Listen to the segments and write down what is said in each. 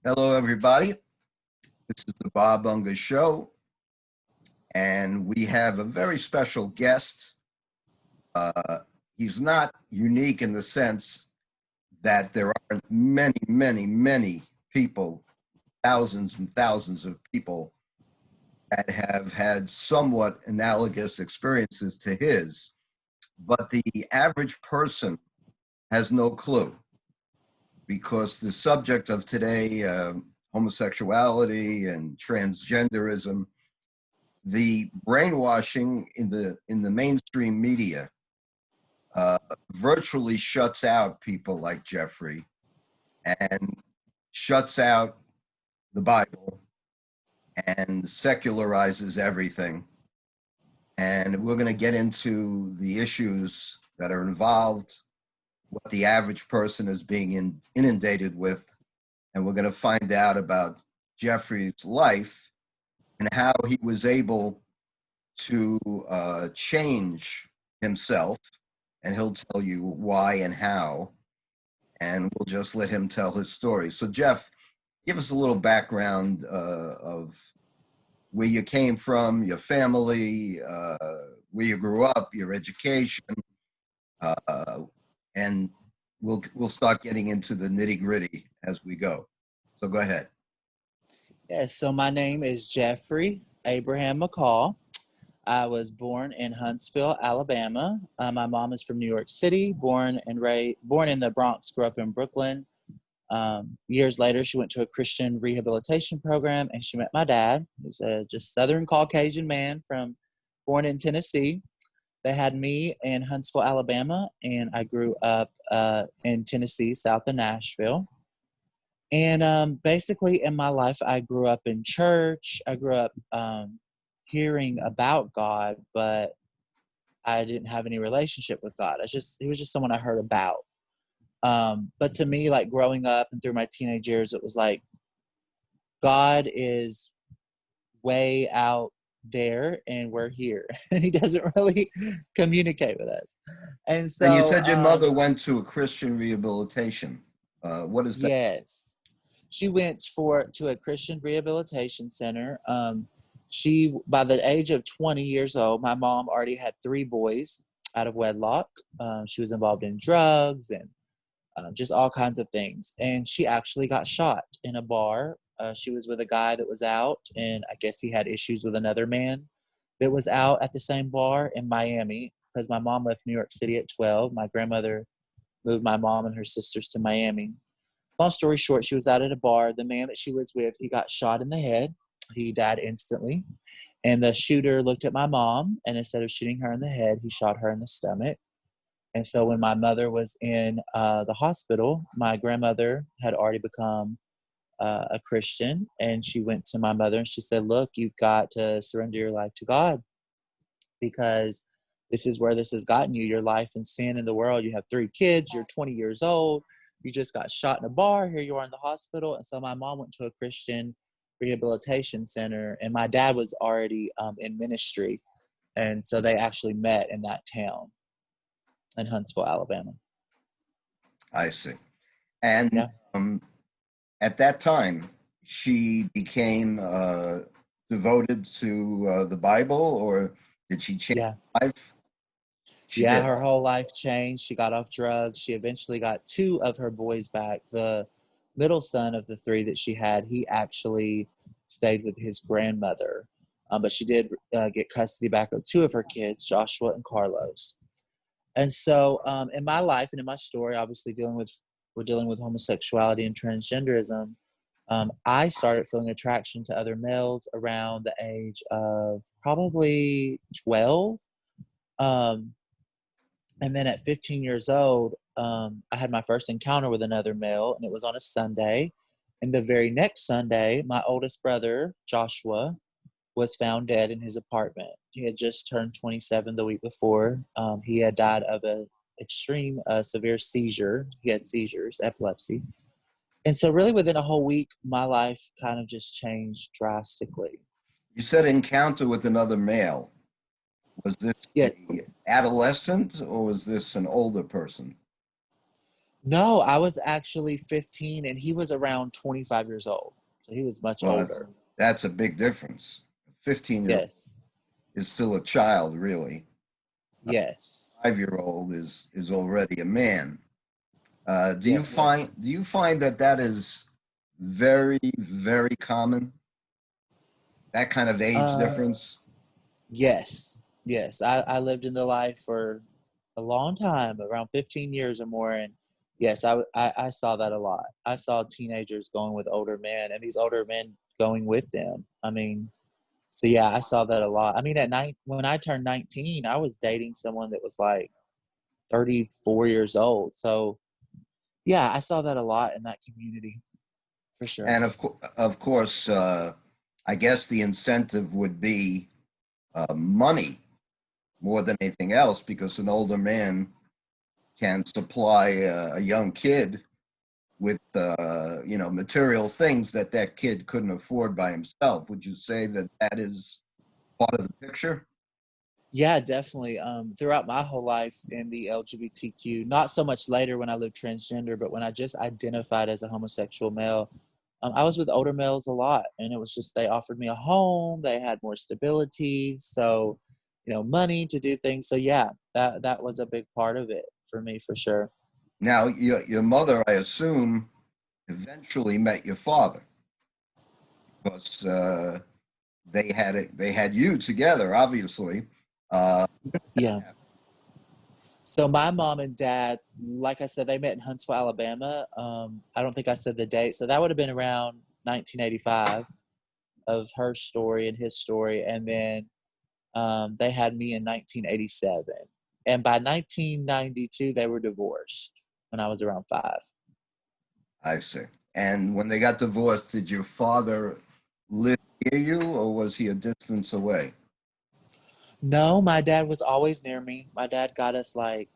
Hello, everybody. This is the Bob Unger Show, and we have a very special guest. He's not unique in the sense that there aren't many people, thousands and thousands of people that have had somewhat analogous experiences to his, but the average person has no clue because the subject of today, homosexuality and transgenderism, the brainwashing in the mainstream media virtually shuts out people like Jeffrey and shuts out the Bible and secularizes everything. And we're going to get into the issues that are involved, what the average person is being inundated with, and we're going to find out about Jeffrey's life and how he was able to change himself, and he'll tell you why and how, and we'll just let him tell his story. So Jeff, give us a little background of where you came from, your family, where you grew up, your education, and we'll start getting into the nitty-gritty as we go. So go ahead. Yes, so my name is Jeffrey Abraham McCall. I was born in Huntsville, Alabama. My mom is from New York City, born in the Bronx, grew up in Brooklyn. Years later, she went to a Christian rehabilitation program, and she met my dad, who's a just Southern Caucasian man born in Tennessee. They had me in Huntsville, Alabama, and I grew up in Tennessee, south of Nashville. And basically in my life, I grew up in church. I grew up hearing about God, but I didn't have any relationship with God. He was just someone I heard about. But to me, like growing up and through my teenage years, it was like God is way out there and we're here. And he doesn't really communicate with us. And And you so said your mother went to a Christian rehabilitation. What is that? yes. She went to a Christian rehabilitation center. She, by the age of 20 years old, my mom already had 3 boys out of wedlock. She was involved in drugs and just all kinds of things. And she actually got shot in a bar. She was with a guy that was out, and I guess he had issues with another man that was out at the same bar in Miami, because my mom left New York City at 12. My grandmother moved my mom and her sisters to Miami. Long story short, she was out at a bar. The man that she was with, he got shot in the head. He died instantly. And the shooter looked at my mom, and instead of shooting her in the head, he shot her in the stomach. And so when my mother was in the hospital, my grandmother had already become a Christian. And she went to my mother and she said, look, you've got to surrender your life to God, because this is where this has gotten you, your life and sin in the world. You have 3 kids, you're 20 years old, you just got shot in a bar, here you are in the hospital. And so my mom went to a Christian rehabilitation center, and my dad was already in ministry. And so they actually met in that town in Huntsville, Alabama. I see. And Yeah. At that time, she became devoted to the Bible, or did she change Yeah. her life? She Yeah, did. her whole life changed. She got off drugs. She eventually got 2 of her boys back. The middle son of the 3 that she had, he actually stayed with his grandmother. But she did get custody back of 2 of her kids, Joshua and Carlos. And so in my life and in my story, obviously we're dealing with homosexuality and transgenderism. I started feeling attraction to other males around the age of probably 12. Um, And then at 15 years old, I had my first encounter with another male, and it was on a Sunday. And the very next Sunday, my oldest brother, Joshua, was found dead in his apartment. He had just turned 27 the week before. He had died of an extreme severe seizure. He had seizures, epilepsy. And so really within a whole week, my life kind of just changed drastically. You said encounter with another male. Was this Yeah, a adolescent or was this an older person? No, I was actually 15 and he was around 25 years old. So he was much Well, older. that's a big difference. 15-year-old Yes. is still a child, really. A Yes. 5-year-old is already a man. Yes. Do you find that that is very, very common? That kind of age Uh, difference? yes. Yes. I lived in the life for a long time, around 15 years or more. And yes, I saw that a lot. I saw teenagers going with older men and these older men going with them. I mean, so yeah, I saw that a lot. I mean, at night when I turned 19, I was dating someone that was like 34 years old. So yeah, I saw that a lot in that community for sure. And of course, I guess the incentive would be money more than anything else, because an older man can supply a young kid with material things that that kid couldn't afford by himself. Would you say that that is part of the picture? Yeah, definitely. Throughout my whole life in the LGBTQ, not so much later when I lived transgender, but when I just identified as a homosexual male, I was with older males a lot, and it was just they offered me a home, they had more stability, so money to do things. So yeah, that was a big part of it for me for sure. Now, your mother, I assume, eventually met your father, because they had you together, obviously. Uh, Yeah. So my mom and dad, like I said, they met in Huntsville, Alabama. I don't think I said the date, so that would have been around 1985 of her story and his story, and then they had me in 1987, and by 1992 they were divorced when I was around 5. I see. And when they got divorced, did your father live near you, or was he a distance away? No, my dad was always near me. My dad got us like,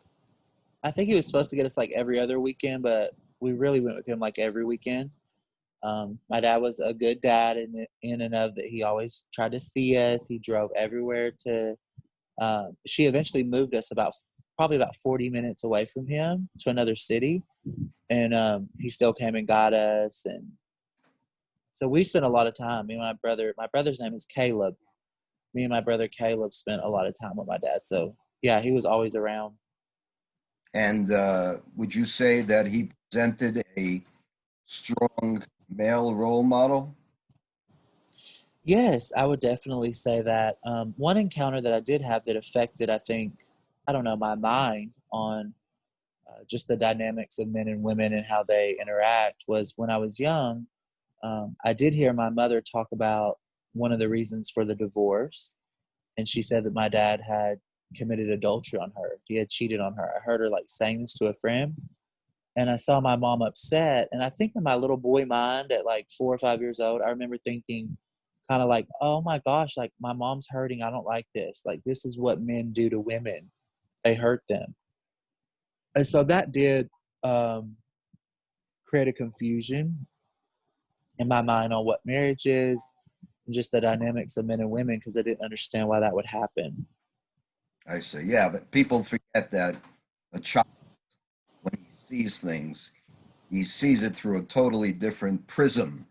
I think he was supposed to get us like every other weekend, but we really went with him like every weekend. My dad was a good dad in and of that. He always tried to see us. He drove everywhere to. She eventually moved us probably about 40 minutes away from him to another city, and he still came and got us. And so we spent a lot of time. Me and my brother. My brother's name is Caleb. Me and my brother Caleb spent a lot of time with my dad. So yeah, he was always around. And would you say that he presented a strong male role model? Yes, I would definitely say that. One encounter that I did have that affected, I think, I don't know, my mind on just the dynamics of men and women and how they interact was when I was young. I did hear my mother talk about one of the reasons for the divorce, and she said that my dad had committed adultery on her. He had cheated on her. I heard her like saying this to a friend, and I saw my mom upset. And I think in my little boy mind at like 4 or 5 years old, I remember thinking, kind of like, oh my gosh, like my mom's hurting. I don't like this. Like, this is what men do to women, they hurt them. And so that did um, create a confusion in my mind on what marriage is and just the dynamics of men and women because I didn't understand why that would happen. I say, yeah, but people forget that a child, when he sees things, he sees it through a totally different prism,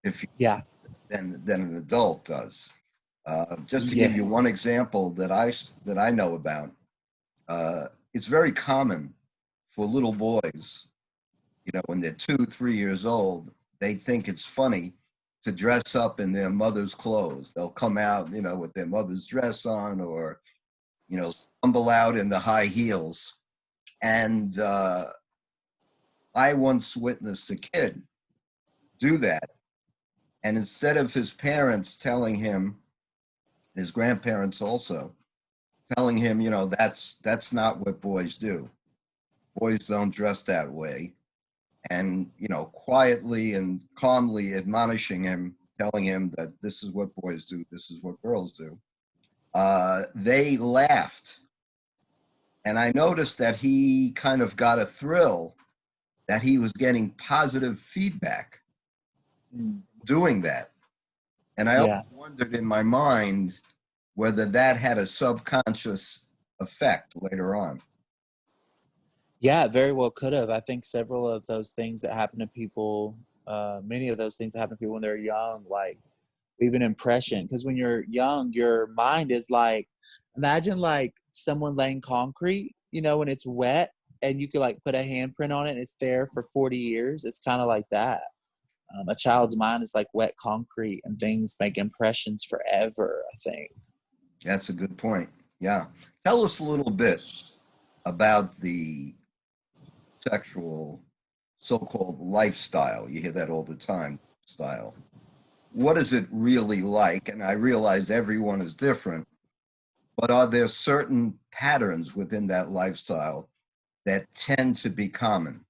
if you, Yeah. than an adult does. Just to give Yeah. you one example that I know about, it's very common for little boys, when they're 2, 3 years old, they think it's funny to dress up in their mother's clothes. They'll come out, with their mother's dress on, or tumble out in the high heels. And I once witnessed a kid do that. And instead of his parents telling him, his grandparents also telling him, that's not what boys do. Boys don't dress that way. And, quietly and calmly admonishing him, telling him that this is what boys do, this is what girls do. They laughed. And I noticed that he kind of got a thrill that he was getting positive feedback Mm. doing that. And I always Yeah. wondered in my mind whether that had a subconscious effect later on. Yeah, it very well could have. I think several of those things that happen to people, many of those things that happen to people when they're young, like leave an impression. Because when you're young, your mind is like, imagine like someone laying concrete, when it's wet and you could like put a handprint on it and it's there for 40 years. It's kind of like that. A child's mind is like wet concrete and things make impressions forever, I think. That's a good point. Yeah. Tell us a little bit about the sexual so-called lifestyle. You hear that all the time, style. What is it really like? And I realize everyone is different, but are there certain patterns within that lifestyle that tend to be common?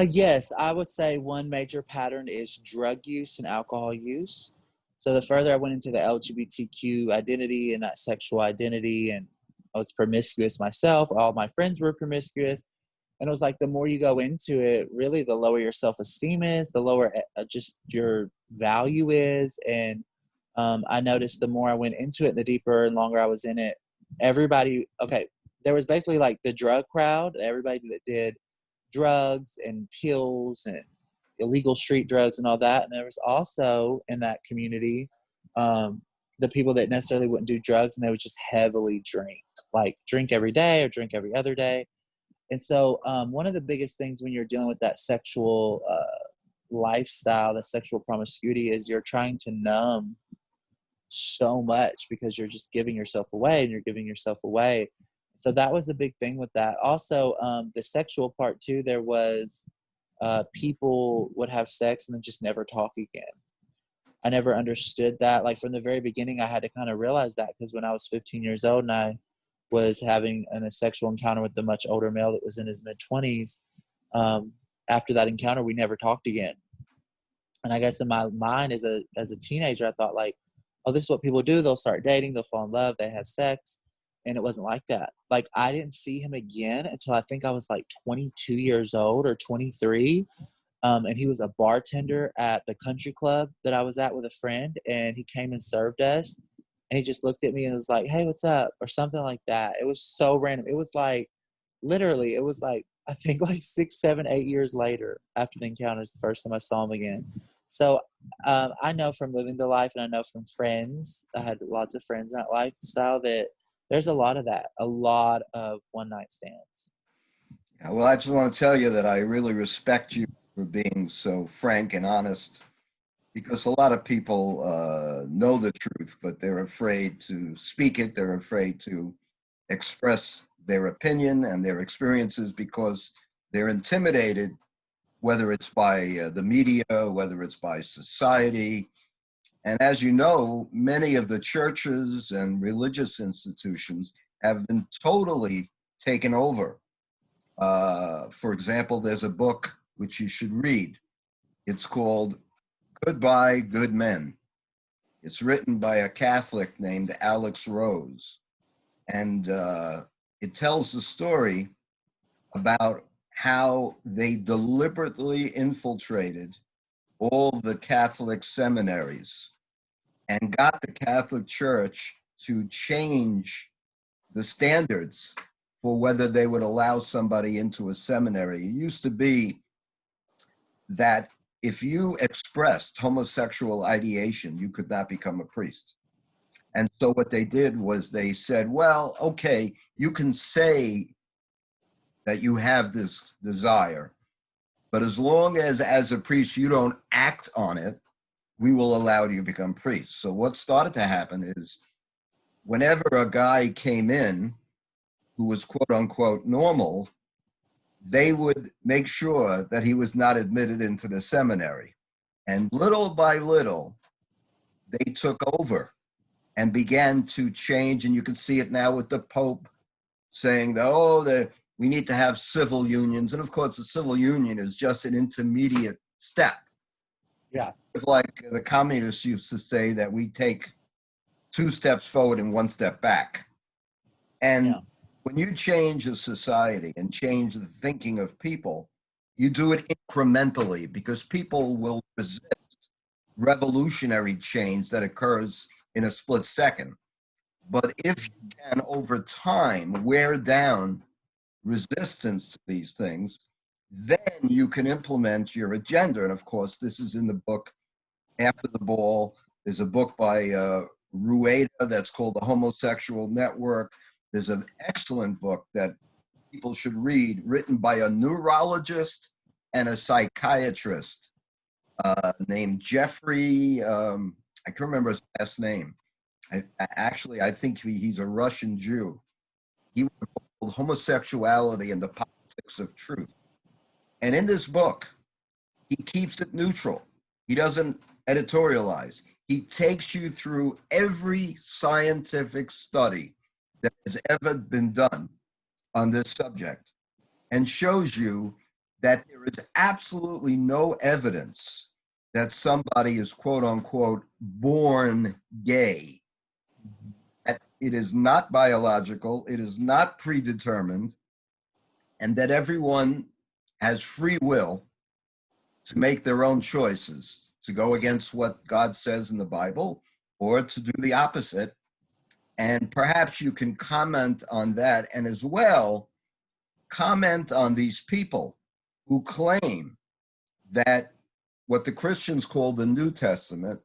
Yes, I would say one major pattern is drug use and alcohol use. So the further I went into the LGBTQ identity and that sexual identity, and I was promiscuous myself, all my friends were promiscuous. And it was like the more you go into it, really, the lower your self esteem is, the lower just your value is. And I noticed the more I went into it, the deeper and longer I was in it, okay, there was basically like the drug crowd, everybody that did drugs and pills and illegal street drugs and all that. And there was also in that community, the people that necessarily wouldn't do drugs and they would just heavily drink, like drink every day or drink every other day. And so, one of the biggest things when you're dealing with that sexual lifestyle, the sexual promiscuity, is you're trying to numb so much because you're just giving yourself away and you're giving yourself away. So that was a big thing with that. Also, the sexual part too, there was people would have sex and then just never talk again. I never understood that. Like from the very beginning, I had to kind of realize that because when I was 15 years old and I was having a sexual encounter with a much older male that was in his mid 20s, after that encounter, we never talked again. And I guess in my mind as a teenager, I thought like, oh, this is what people do. They'll start dating, they'll fall in love, they have sex. And it wasn't like that. Like I didn't see him again until I think I was like 22 years old or 23. And he was a bartender at the country club that I was at with a friend, and he came and served us. And he just looked at me and was like, "Hey, what's up?" or something like that. It was so random. It was like literally, it was like I think like 6, 7, 8 years later after the encounters, the first time I saw him again. So I know from living the life, and I know from friends. I had lots of friends in that lifestyle that there's a lot of that, a lot of one night stands. Yeah, well, I just want to tell you that I really respect you for being so frank and honest because a lot of people know the truth, but they're afraid to speak it. They're afraid to express their opinion and their experiences because they're intimidated, whether it's by the media, whether it's by society. And as you know, many of the churches and religious institutions have been totally taken over. For example, there's a book which you should read. It's called Goodbye, Good Men. It's written by a Catholic named Alex Rose. And it tells the story about how they deliberately infiltrated all the Catholic seminaries and got the Catholic Church to change the standards for whether they would allow somebody into a seminary. It used to be that if you expressed homosexual ideation, you could not become a priest. And so what they did was they said, well, okay, you can say that you have this desire, but as long as a priest, you don't act on it, we will allow you to become priests. So what started to happen is whenever a guy came in who was quote unquote normal, they would make sure that he was not admitted into the seminary. And little by little, they took over and began to change. And you can see it now with the Pope saying that, we need to have civil unions. And of course, the civil union is just an intermediate step. Yeah. Like the communists used to say that we take 2 steps forward and 1 step back. And Yeah. when you change a society and change the thinking of people, you do it incrementally because people will resist revolutionary change that occurs in a split second. But if you can, over time, wear down resistance to these things, then you can implement your agenda. And of course, this is in the book After the Ball. There's a book by Rueda that's called The Homosexual Network. There's an excellent book that people should read, written by a neurologist and a psychiatrist named Jeffrey. I can't remember his last name. I think he's a Russian Jew. He wrote a book called Homosexuality and the Politics of Truth. And in this book, he keeps it neutral. He doesn't editorialize. He takes you through every scientific study that has ever been done on this subject and shows you that there is absolutely no evidence that somebody is, quote unquote, born gay. That it is not biological, it is not predetermined, and that everyone has free will to make their own choices, to go against what God says in the Bible or to do the opposite. And perhaps you can comment on that, and as well, comment on these people who claim that what the Christians call the New Testament,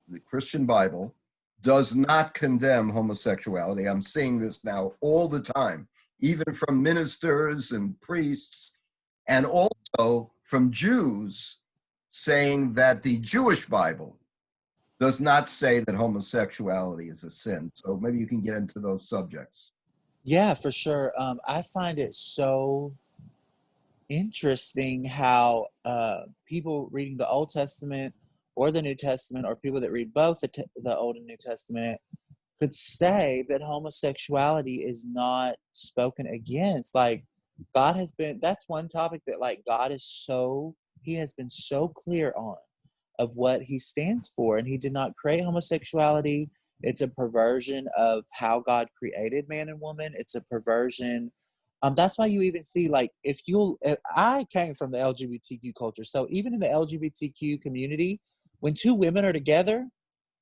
the Christian Bible, does not condemn homosexuality. I'm seeing this now all the time, even from ministers and priests, and also from Jews saying that the Jewish Bible does not say that homosexuality is a sin. So maybe you can get into those subjects. Yeah, for sure. I find it so interesting how people reading the Old Testament or the New Testament, or people that read both the Old and New Testament, could say that homosexuality is not spoken against. Like, God has been, that's one topic that, like, God is so, he has been so clear on of what he stands for, and he did not create homosexuality. It's a perversion of how God created man and woman. It's a perversion. That's why you even see, like, I came from the LGBTQ culture, so even in the LGBTQ community, when two women are together,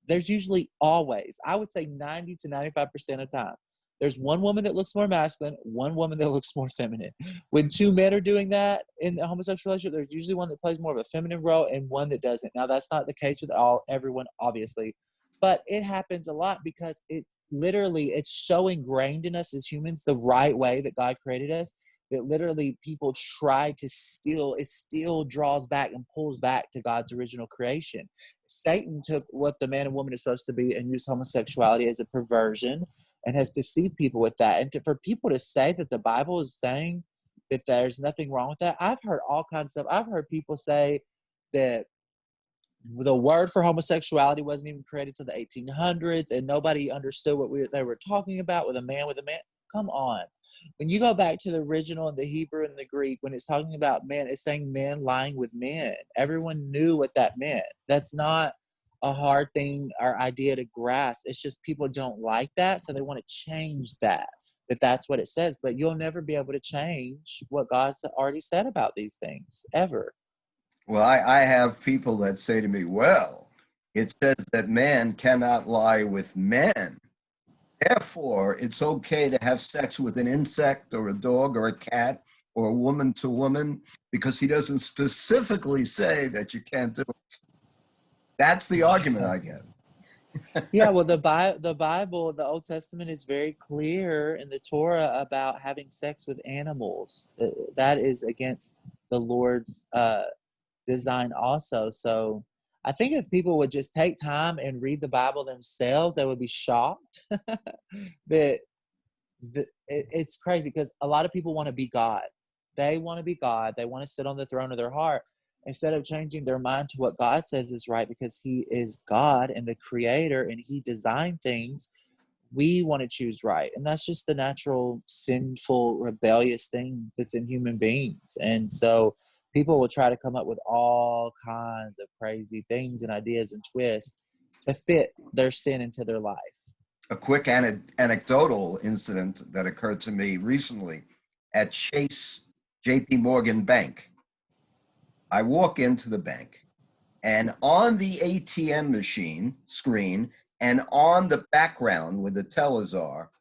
there's usually always, I would say 90 to 95% of the time, there's one woman that looks more masculine, one woman that looks more feminine. When two men are doing that in a homosexual relationship, there's usually one that plays more of a feminine role and one that doesn't. Now, that's not the case with everyone, obviously, but it happens a lot because it's so ingrained in us as humans, the right way that God created us, that literally people try to it still draws back and pulls back to God's original creation. Satan took what the man and woman is supposed to be and used homosexuality as a perversion and has deceived people with that. And for people to say that the Bible is saying that there's nothing wrong with that, I've heard all kinds of stuff. I've heard people say that the word for homosexuality wasn't even created till the 1800s, and nobody understood what they were talking about with a man with a man. Come on. When you go back to the original in the Hebrew and the Greek, when it's talking about men, it's saying men lying with men. Everyone knew what that meant. That's not a hard thing or idea to grasp. It's just people don't like that, so they want to change that. That's what it says. But you'll never be able to change what God's already said about these things, ever. Well, I have people that say to me, well, it says that man cannot lie with men. Therefore, it's okay to have sex with an insect or a dog or a cat or a woman to woman, because he doesn't specifically say that you can't do it. That's the argument I get. Yeah, well, the Bible, the Old Testament is very clear in the Torah about having sex with animals. That is against the Lord's design also. So I think if people would just take time and read the Bible themselves, they would be shocked that it's crazy, because a lot of people want to be God. They want to be God. They want to sit on the throne of their heart instead of changing their mind to what God says is right, because he is God and the creator and he designed things. We want to choose right. And that's just the natural, sinful, rebellious thing that's in human beings. And so people will try to come up with all kinds of crazy things and ideas and twists to fit their sin into their life. A quick anecdotal incident that occurred to me recently at Chase JP Morgan Bank. I walk into the bank, and on the ATM machine screen and on the background where the tellers are,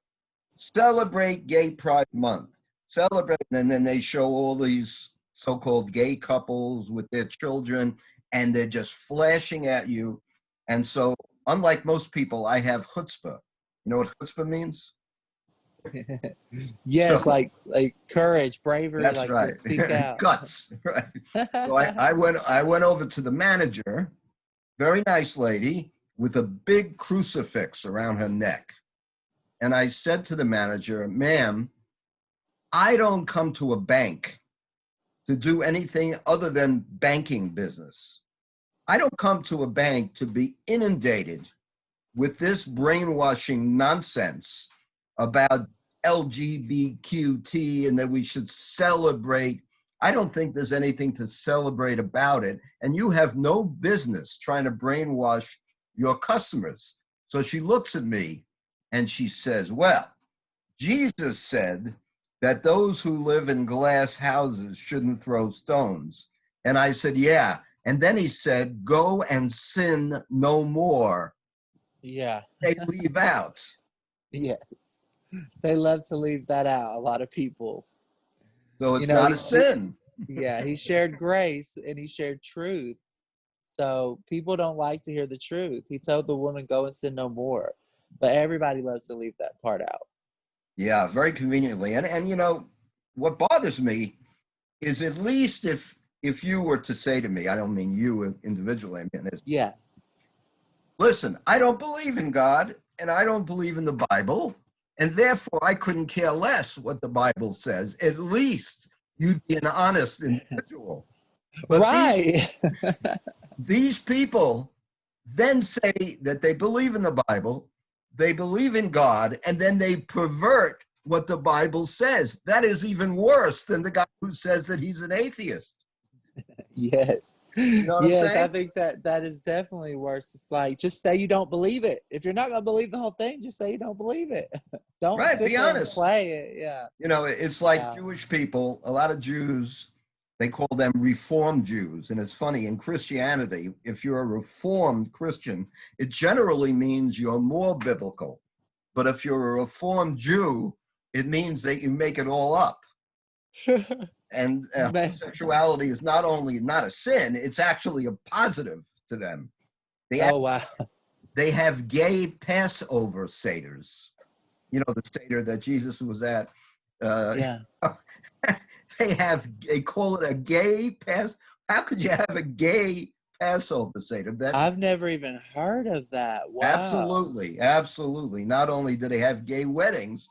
celebrate Gay Pride Month, celebrate. And then they show all these so-called gay couples with their children, and they're just flashing at you. And so, unlike most people, I have chutzpah. You know what chutzpah means? Yes, So like courage, bravery, that's like to right. speak out. Guts. Right. So I went over to the manager, very nice lady with a big crucifix around her neck. And I said to the manager, ma'am, I don't come to a bank to do anything other than banking business. I don't come to a bank to be inundated with this brainwashing nonsense about LGBTQT and that we should celebrate. I don't think there's anything to celebrate about it. And you have no business trying to brainwash your customers. So she looks at me and she says, well, Jesus said that those who live in glass houses shouldn't throw stones. And I said, yeah. And then he said, go and sin no more. Yeah. They leave out. Yes. They love to leave that out, a lot of people. So it's not a sin. Yeah, he shared grace and he shared truth. So people don't like to hear the truth. He told the woman, go and sin no more. But everybody loves to leave that part out. Yeah, very conveniently. And you know, what bothers me is at least if you were to say to me, I don't mean you individually, I mean, Yeah. listen, I don't believe in God and I don't believe in the Bible, and therefore I couldn't care less what the Bible says. At least you'd be an honest individual. But Right. these people then say that they believe in the Bible, they believe in God, and then they pervert what the Bible says. That is even worse than the guy who says that he's an atheist. Yes. You know what I'm Yes, I saying? think that is definitely worse. It's like, just say you don't believe it. If you're not going to believe the whole thing, just say you don't believe it. Don't Right, sit be there and honest. play it. Yeah. You know, it's like Yeah. Jewish people, a lot of Jews, they call them Reformed Jews. And it's funny, in Christianity, if you're a Reformed Christian, it generally means you're more biblical. But if you're a Reformed Jew, it means that you make it all up. And homosexuality is not only not a sin, it's actually a positive to them. Oh, wow. They have gay Passover Seders. You know, the Seder that Jesus was at. Yeah. They call it a gay Pass. How could you have a gay Passover Seder? That's I've never even heard of that. Wow. absolutely, absolutely. Not only do they have gay weddings,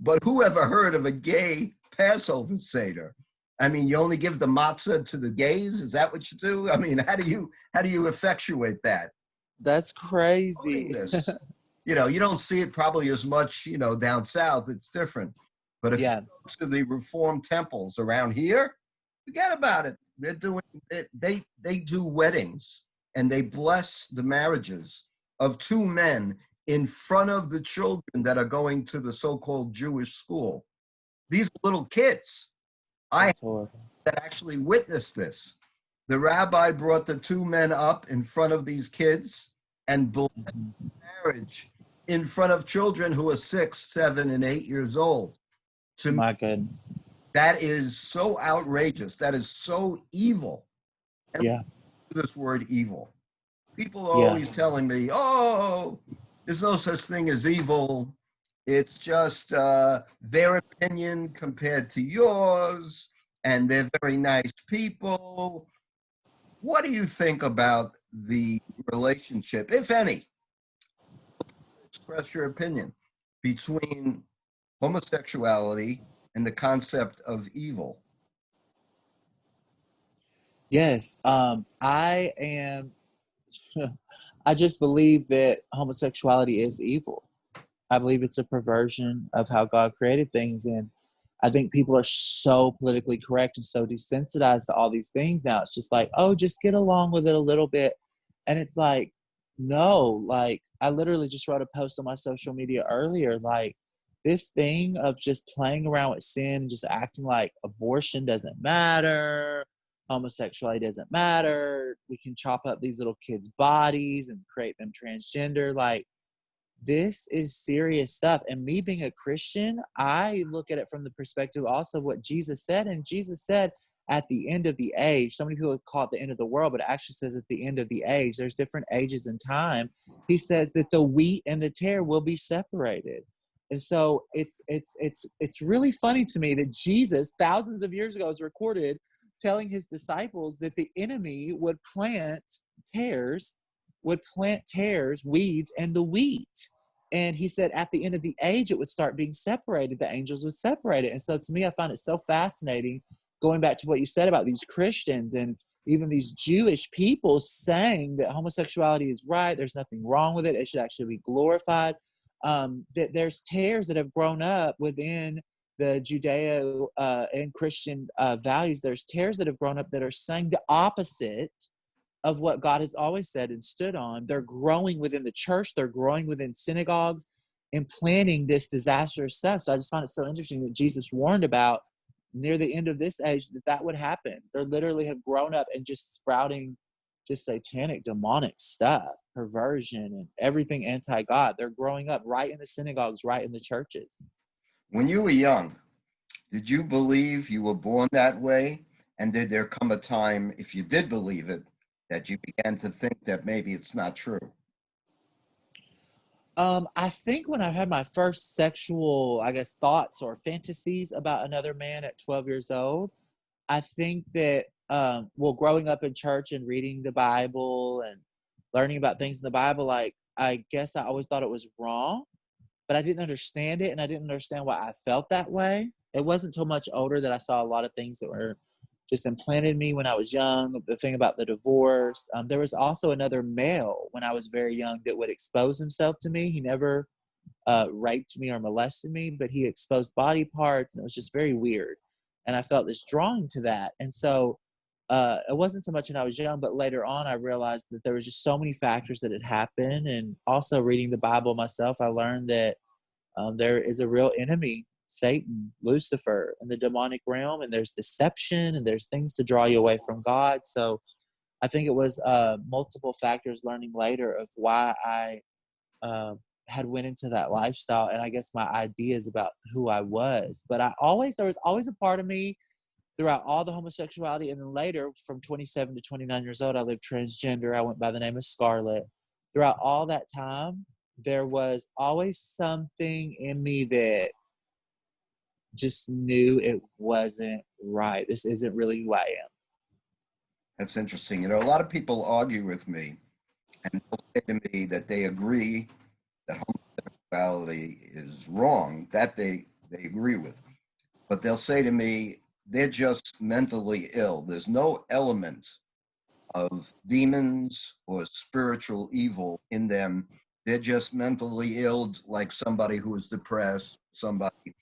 but who ever heard of a gay Passover Seder? I mean, you only give the matzah to the gays? Is that what you do? I mean, how do you effectuate that? That's crazy. You know, you don't see it probably as much, you know, down south. It's different. But if Yeah. you go to the Reformed temples around here, forget about it. They're doing it. They do weddings and they bless the marriages of two men in front of the children that are going to the so-called Jewish school. These are little kids. I That's horrible. that actually witnessed this. The rabbi brought the two men up in front of these kids and blessed marriage in front of children who are 6, 7, and 8 years old. To me, My goodness. that is so outrageous. That is so evil. And Yeah. this word evil. People are Yeah. always telling me, oh, there's no such thing as evil. It's just their opinion compared to yours, and they're very nice people. What do you think about the relationship, if any, express your opinion, between homosexuality and the concept of evil? Yes. I am. I just believe that homosexuality is evil. I believe it's a perversion of how God created things. And I think people are so politically correct and so desensitized to all these things now. It's just like, oh, just get along with it a little bit. And it's like, no, like I literally just wrote a post on my social media earlier, like this thing of just playing around with sin and just acting like abortion doesn't matter, homosexuality doesn't matter. We can chop up these little kids' bodies and create them transgender. Like, this is serious stuff. And me being a Christian, I look at it from the perspective also of what Jesus said. And Jesus said at the end of the age, so many people call it the end of the world, but it actually says at the end of the age, there's different ages in time. He says that the wheat and the tare will be separated. And so it's really funny to me that Jesus, thousands of years ago, is recorded telling his disciples that the enemy would plant tares, weeds, and the wheat. And he said at the end of the age, it would start being separated. The angels would separate it. And so to me, I find it so fascinating, going back to what you said about these Christians and even these Jewish people saying that homosexuality is right. There's nothing wrong with it. It should actually be glorified. That there's tares that have grown up within the Judeo and Christian values. There's tares that have grown up that are saying the opposite of what God has always said and stood on. They're growing within the church. They're growing within synagogues and planning this disastrous stuff. So I just find it so interesting that Jesus warned about near the end of this age that would happen. They literally have grown up and just sprouting just satanic, demonic stuff, perversion and everything anti-God. They're growing up right in the synagogues, right in the churches. When you were young, did you believe you were born that way? And did there come a time, if you did believe it, that you began to think that maybe it's not true? I think when I had my first sexual, I guess, thoughts or fantasies about another man at 12 years old, I think that, growing up in church and reading the Bible and learning about things in the Bible, like, I guess I always thought it was wrong, but I didn't understand it, and I didn't understand why I felt that way. It wasn't until much older that I saw a lot of things that were just implanted in me when I was young. The thing about the divorce. There was also another male when I was very young that would expose himself to me. He never raped me or molested me, but he exposed body parts, and it was just very weird. And I felt this drawing to that. And so it wasn't so much when I was young, but later on I realized that there was just so many factors that had happened. And also reading the Bible myself, I learned that there is a real enemy, Satan, Lucifer, in the demonic realm, and there's deception and there's things to draw you away from God. So I think it was multiple factors learning later of why I had went into that lifestyle, and I guess my ideas about who I was. But there was always a part of me throughout all the homosexuality, and then later from 27 to 29 years old, I lived transgender. I went by the name of Scarlett. Throughout all that time, there was always something in me that just knew it wasn't right. This isn't really who I am. That's interesting. You know, a lot of people argue with me, and they'll say to me that they agree that homosexuality is wrong, that they agree with. But they'll say to me, they're just mentally ill. There's no element of demons or spiritual evil in them. They're just mentally ill, like somebody who is depressed, somebody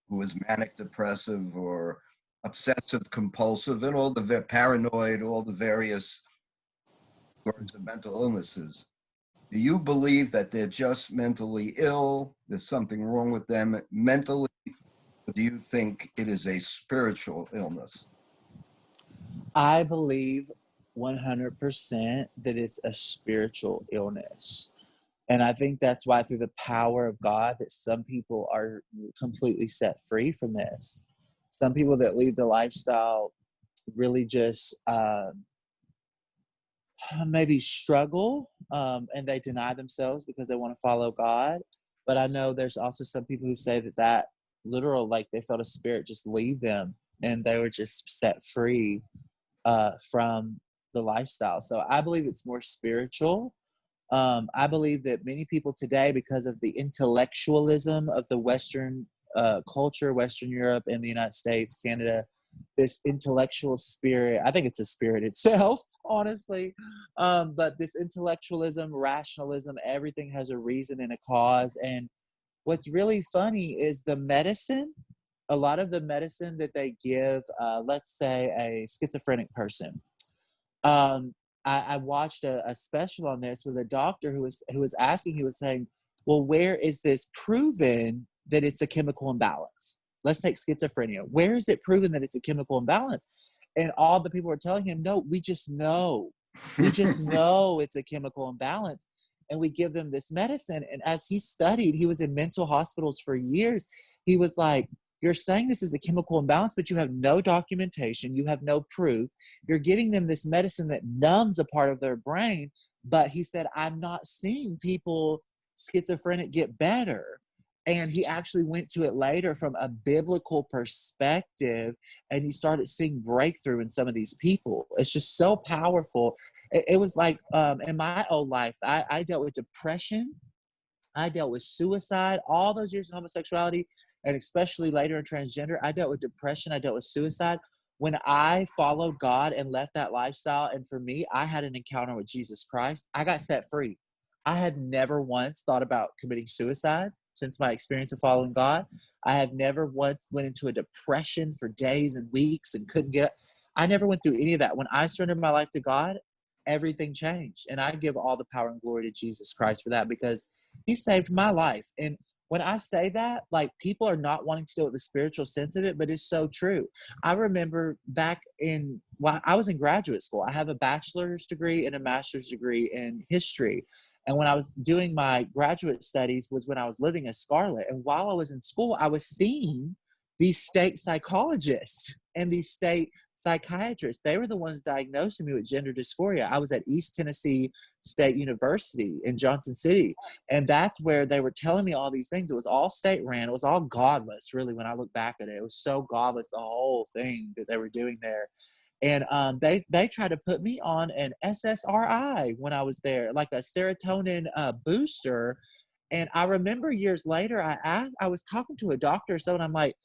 who is manic depressive or obsessive compulsive, and all the paranoid, all the various sorts of mental illnesses. Do you believe that they're just mentally ill? There's something wrong with them mentally? Or do you think it is a spiritual illness? I believe 100% that it's a spiritual illness. And I think that's why, through the power of God, that some people are completely set free from this. Some people that leave the lifestyle really just maybe struggle, and they deny themselves because they want to follow God. But I know there's also some people who say that literal, like they felt a spirit just leave them and they were just set free from the lifestyle. So I believe it's more spiritual. I believe that many people today, because of the intellectualism of the Western culture, Western Europe and the United States, Canada, this intellectual spirit, I think it's a spirit itself, honestly. But this intellectualism, rationalism, everything has a reason and a cause. And what's really funny is the medicine, a lot of the medicine that they give, let's say a schizophrenic person. I watched a special on this with a doctor who was asking, he was saying, well, where is this proven that it's a chemical imbalance? Let's take schizophrenia. Where is it proven that it's a chemical imbalance? And all the people were telling him, no, we just know. We just know it's a chemical imbalance. and we give them this medicine. And as he studied, he was in mental hospitals for years. He was like, you're saying this is a chemical imbalance, but you have no documentation. You have no proof. You're giving them this medicine that numbs a part of their brain. But he said, I'm not seeing people schizophrenic get better. And he actually went to it later from a biblical perspective, and he started seeing breakthrough in some of these people. It's just so powerful. It was like in my old life, I dealt with depression. I dealt with suicide, all those years in homosexuality, and especially later in transgender. I dealt with depression. I dealt with suicide. When I followed God and left that lifestyle, and for me, I had an encounter with Jesus Christ, I got set free. I had never once thought about committing suicide since my experience of following God. I have never once went into a depression for days and weeks and couldn't get. I never went through any of that. When I surrendered my life to God, everything changed. And I give all the power and glory to Jesus Christ for that, because he saved my life. And when I say that, like, people are not wanting to deal with the spiritual sense of it, but it's so true. I remember back while I was in graduate school, I have a bachelor's degree and a master's degree in history. And when I was doing my graduate studies was when I was living in Scarlet. And while I was in school, I was seeing these state psychologists and these state psychiatrists. They were the ones diagnosing me with gender dysphoria. I was at East Tennessee State University in Johnson City. And that's where they were telling me all these things. It was all state ran. It was all godless, really, when I look back at it. It was so godless, the whole thing that they were doing there. And they tried to put me on an SSRI when I was there, like a serotonin booster. And I remember years later, I was talking to a doctor, so, and I'm like,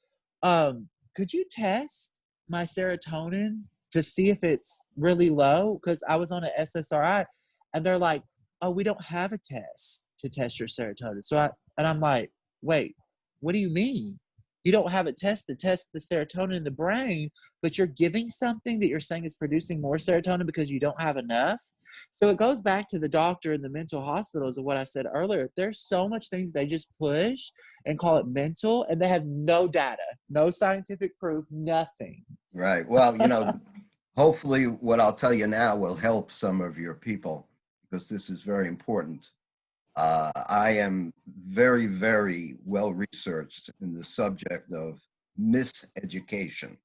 could you test my serotonin to see if it's really low? Because I was on an SSRI, and they're like, oh, we don't have a test to test your serotonin. And I'm like, wait, what do you mean? You don't have a test to test the serotonin in the brain, but you're giving something that you're saying is producing more serotonin because you don't have enough? So it goes back to the doctor and the mental hospitals of what I said earlier. There's so much things they just push and call it mental, and they have no data, no scientific proof, nothing. Right. Well, hopefully what I'll tell you now will help some of your people, because this is very important. I am very, very well researched in the subject of miseducation.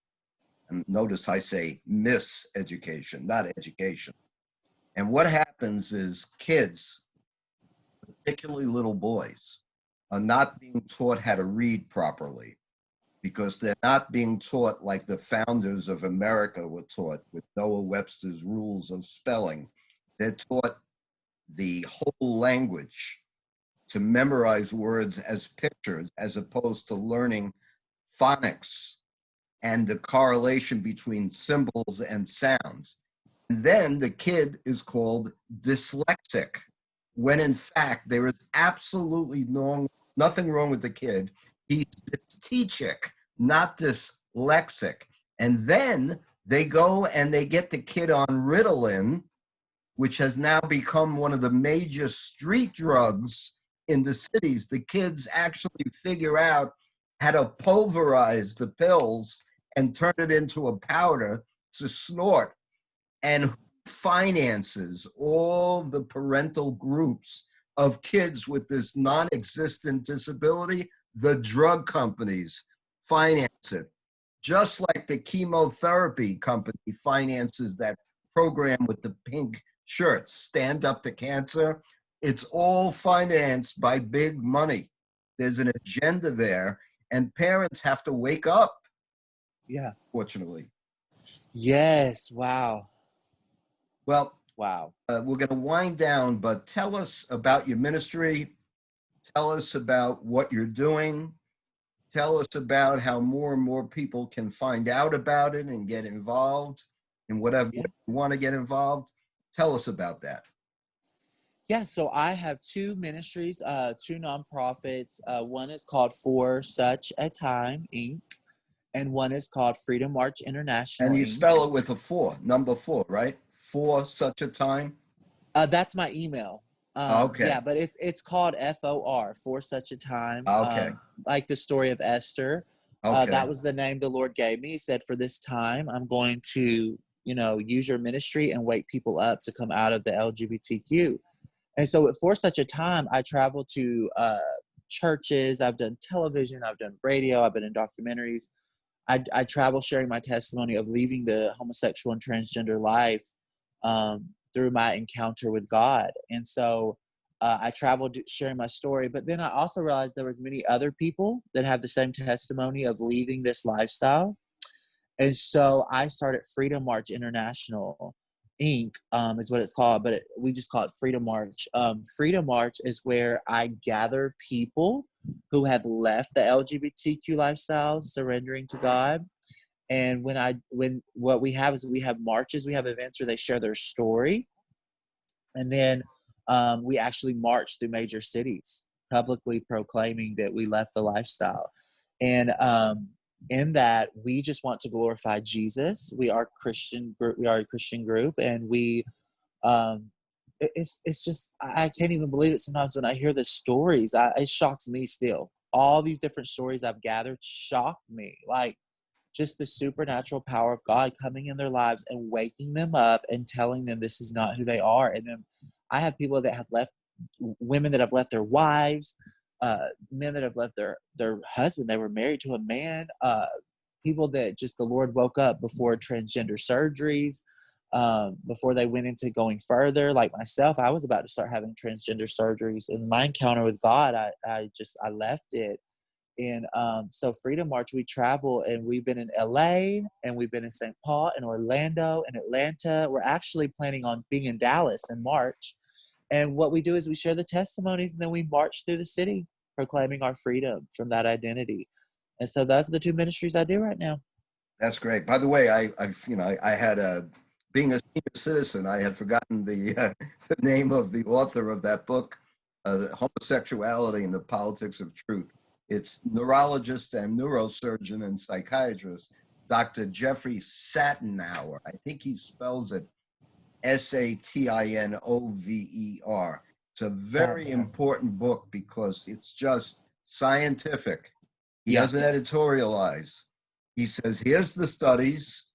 And notice I say miseducation, not education. And what happens is kids, particularly little boys, are not being taught how to read properly, because they're not being taught like the founders of America were taught with Noah Webster's rules of spelling. They're taught the whole language, to memorize words as pictures, as opposed to learning phonics and the correlation between symbols and sounds. And then the kid is called dyslexic, when in fact there is absolutely nothing wrong with the kid. He's dystechic, not dyslexic. And then they go and they get the kid on Ritalin, which has now become one of the major street drugs in the cities. The kids actually figure out how to pulverize the pills and turn it into a powder to snort. And who finances all the parental groups of kids with this non-existent disability? The drug companies finance it. Just like the chemotherapy company finances that program with the pink shirts, Stand Up to Cancer. It's all financed by big money. There's an agenda there, and parents have to wake up. Yeah. Fortunately. Yes. Wow. Well, wow. We're going to wind down, but tell us about your ministry. Tell us about what you're doing. Tell us about how more and more people can find out about it and get involved in whatever way you want to get involved. Tell us about that. Yeah, so I have two ministries, two nonprofits. One is called For Such a Time, Inc., and one is called Freedom March International, And you Inc. spell it with a 4, number 4, right? For such a time? That's my email. Okay. Yeah, but it's called FOR, For Such a Time. Okay. Like the story of Esther. Okay. That was the name the Lord gave me. He said, for this time, I'm going to, use your ministry and wake people up to come out of the LGBTQ. And so for such a time, I travel to churches. I've done television. I've done radio. I've been in documentaries. I travel sharing my testimony of leaving the homosexual and transgender life through my encounter with God. And so I traveled sharing my story, but then I also realized there was many other people that have the same testimony of leaving this lifestyle. And so I started Freedom March International Inc. Is what it's called, but we just call it Freedom March. Freedom March is where I gather people who have left the LGBTQ lifestyle, surrendering to God. And when what we have is we have marches, we have events where they share their story, and then we actually march through major cities, publicly proclaiming that we left the lifestyle. And in that, we just want to glorify Jesus. We are Christian. We are a Christian group, and we. It's just I can't even believe it sometimes when I hear the stories. It shocks me still. All these different stories I've gathered shock me. Like just the supernatural power of God coming in their lives and waking them up and telling them this is not who they are. And then I have people that have left, women that have left their wives, men that have left their husband. They were married to a man. People that just the Lord woke up before transgender surgeries, before they went into going further. Like myself, I was about to start having transgender surgeries. In my encounter with God, I left it. And so Freedom March, we travel, and we've been in LA, and we've been in St. Paul, and Orlando, and Atlanta. We're actually planning on being in Dallas in March. And what we do is we share the testimonies, and then we march through the city proclaiming our freedom from that identity. And so those are the two ministries I do right now. That's great. By the way, I had being a senior citizen, I had forgotten the name of the author of that book, Homosexuality and the Politics of Truth. It's neurologist and neurosurgeon and psychiatrist, Dr. Jeffrey Satinover. I think he spells it Satinover. It's a very important book because it's just scientific. He doesn't editorialize. He says, here's the studies,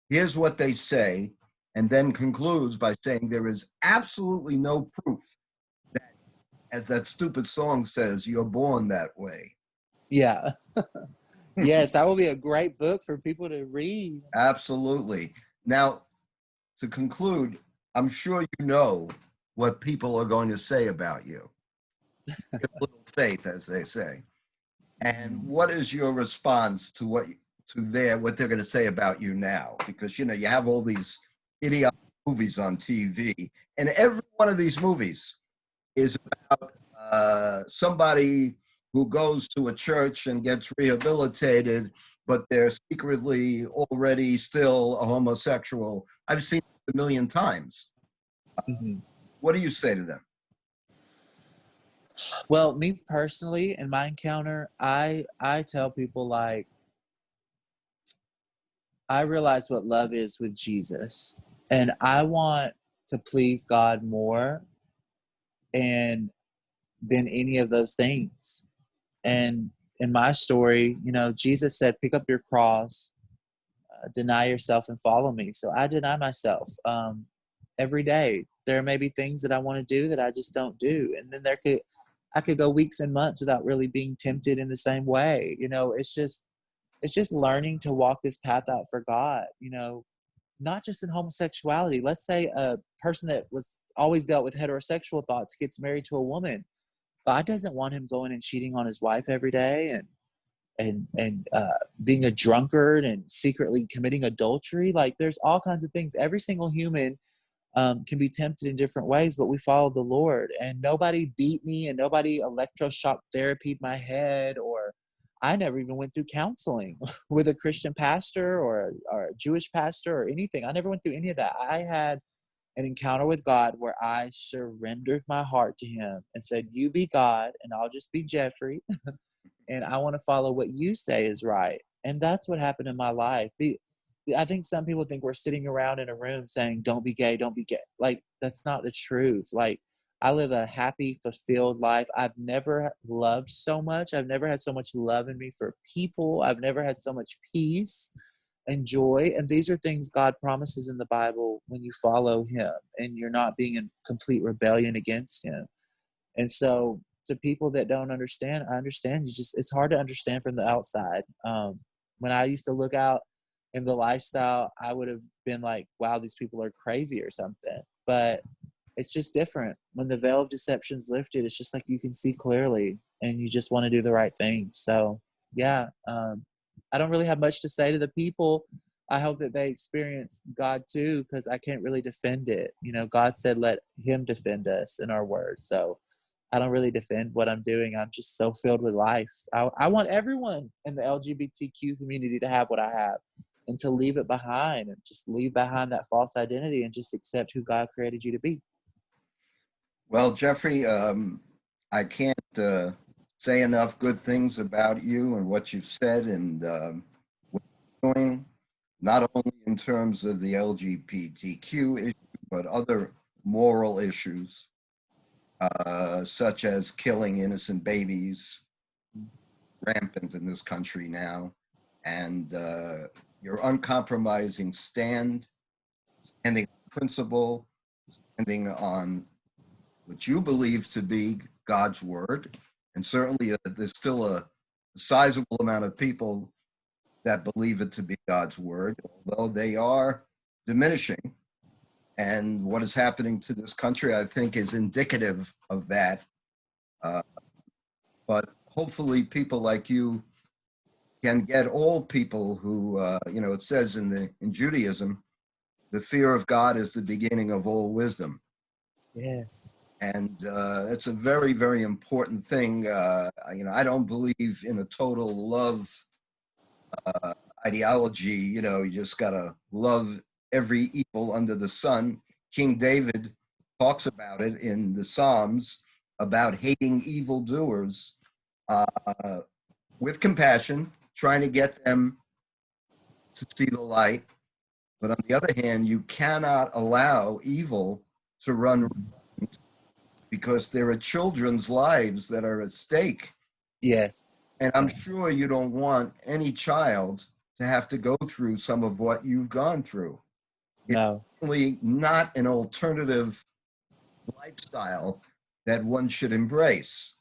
here's what they say, and then concludes by saying there is absolutely no proof that, as that stupid song says, you're born that way. Yeah. Yes, that will be a great book for people to read. Absolutely. Now, to conclude, I'm sure you know what people are going to say about you. A little faith, as they say. And what is your response to what they're going to say about you now? Because you have all these idiotic movies on TV, and every one of these movies is about somebody who goes to a church and gets rehabilitated, but they're secretly already still a homosexual. I've seen it a million times. What do you say to them? Well, me personally, in my encounter, I tell people, like, I realize what love is with Jesus, and I want to please God more and than any of those things. And in my story, Jesus said, pick up your cross, deny yourself and follow me. So I deny myself every day. There may be things that I want to do that I just don't do. And then I could go weeks and months without really being tempted in the same way. It's just learning to walk this path out for God, not just in homosexuality. Let's say a person that was always dealt with heterosexual thoughts gets married to a woman. God doesn't want him going and cheating on his wife every day and being a drunkard and secretly committing adultery. Like, there's all kinds of things. Every single human can be tempted in different ways, but we follow the Lord. And nobody beat me, and nobody electroshock therapied my head, or I never even went through counseling with a Christian pastor or a Jewish pastor or anything. I never went through any of that. I had an encounter with God where I surrendered my heart to him and said, you be God and I'll just be Jeffrey. And I want to follow what you say is right. And that's what happened in my life. I think some people think we're sitting around in a room saying, don't be gay, don't be gay. Like, that's not the truth. Like, I live a happy, fulfilled life. I've never loved so much. I've never had so much love in me for people. I've never had so much peace. enjoy. And these are things God promises in the Bible when you follow him and you're not being in complete rebellion against him. And so to people that don't understand, I understand. It's hard to understand from the outside. When I used to look out in the lifestyle, I would have been like, wow, these people are crazy or something. But it's just different. When the veil of deception's lifted, it's just like you can see clearly and you just want to do the right thing. So yeah, I don't really have much to say to the people. I hope that they experience God too, because I can't really defend it. God said, let him defend us in our words. So I don't really defend what I'm doing. I'm just so filled with life. I want everyone in the LGBTQ community to have what I have and to leave it behind and just leave behind that false identity and just accept who God created you to be. Well, Jeffrey, I can't say enough good things about you and what you've said and what you're doing, not only in terms of the LGBTQ issue, but other moral issues, such as killing innocent babies, rampant in this country now, and your uncompromising standing on principle, standing on what you believe to be God's word. And certainly there's still a sizable amount of people that believe it to be God's word, although they are diminishing. And what is happening to this country, I think, is indicative of that. But hopefully people like you can get all people who, it says in Judaism, the fear of God is the beginning of all wisdom. Yes. And it's a very, very important thing. I don't believe in a total love ideology. You just got to love every evil under the sun. King David talks about it in the Psalms about hating evildoers with compassion, trying to get them to see the light. But on the other hand, you cannot allow evil to run because there are children's lives that are at stake. Yes. And I'm sure you don't want any child to have to go through some of what you've gone through. No. It's really not an alternative lifestyle that one should embrace.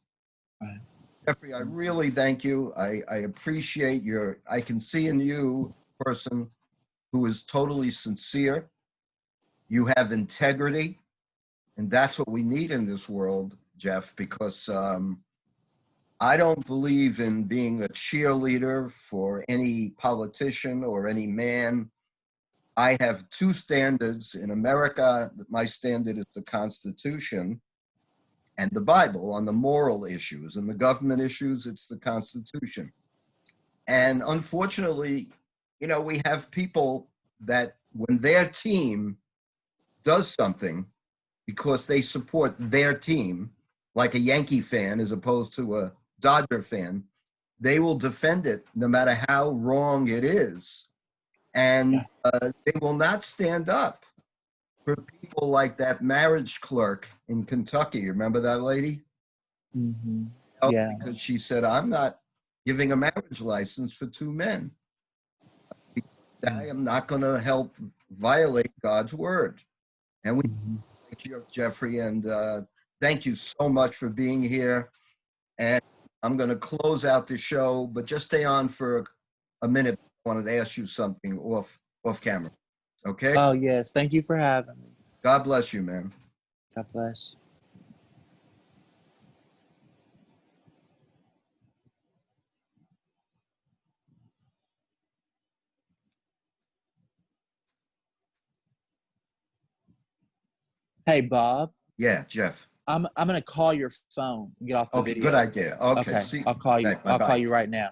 Right. Jeffrey, I really thank you. I appreciate I can see in you a person who is totally sincere. You have integrity. And that's what we need in this world, Jeff, because I don't believe in being a cheerleader for any politician or any man. I have two standards. In America, my standard is the Constitution and the Bible on the moral issues. And the government issues, it's the Constitution. And unfortunately, we have people that when their team does something because they support their team, like a Yankee fan as opposed to a Dodger fan, they will defend it no matter how wrong it is. And they will not stand up for people like that marriage clerk in Kentucky. Remember that lady? Mm-hmm. Because she said, I'm not giving a marriage license for two men. I am not going to help violate God's word. And we thank you, Jeffrey, and thank you so much for being here. And I'm going to close out the show, but just stay on for a minute. I wanted to ask you something off camera. Okay? Oh, yes. Thank you for having me. God bless you, man. God bless. Hey, Bob. Yeah, Jeff. I'm gonna call your phone and get off the Okay, video. good idea. Okay. Okay. See, I'll call you. okay, I'll bye-bye. call you right now.